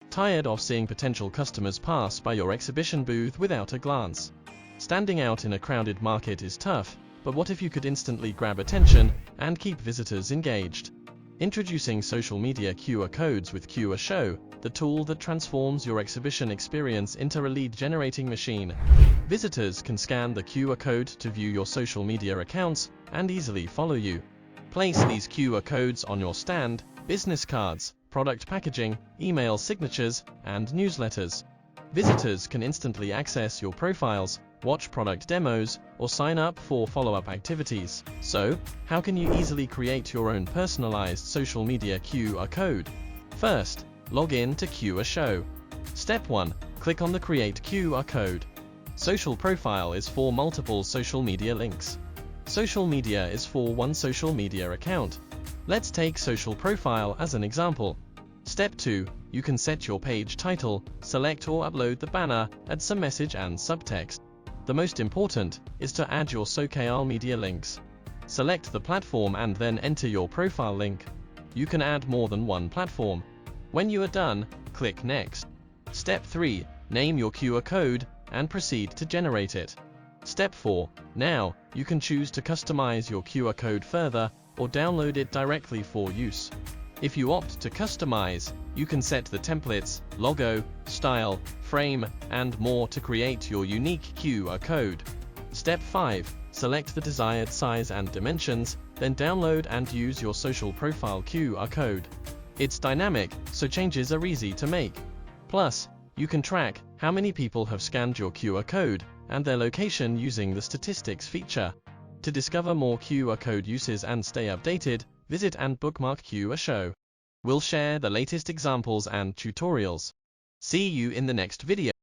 Tired of seeing potential customers pass by your exhibition booth without a glance? Standing out in a crowded market is tough, but what if you could instantly grab attention and keep visitors engaged? Introducing social media QR codes with QRShow, the tool that transforms your exhibition experience into a lead-generating machine. Visitors can scan the QR code to view your social media accounts and easily follow you. Place these QR codes on your stand, business cards, product packaging, email signatures, and newsletters. Visitors can instantly access your profiles, watch product demos, or sign up for follow-up activities. So, how can you easily create your own personalized social media QR code? First, log in to QRShow. Step 1. Click on the Create QR Code. Social profile is for multiple social media links. Social media is for one social media account. Let's take social profile as an example. Step 2. You can set your page title, select or upload the banner, add some message and subtext. The most important is to add your social media links. Select the platform and then enter your profile link. You can add more than one platform. When you are done, click Next. Step 3. Name your QR code and proceed to generate it. Step 4. Now, you can choose to customize your QR code further or download it directly for use. If you opt to customize, you can set the templates, logo, style, frame, and more to create your unique QR code. Step 5. Select the desired size and dimensions, then download and use your social profile QR code. It's dynamic, so changes are easy to make. Plus, you can track how many people have scanned your QR code and their location using the statistics feature. To discover more QR code uses and stay updated, visit and bookmark QRShow. We'll share the latest examples and tutorials. See you in the next video.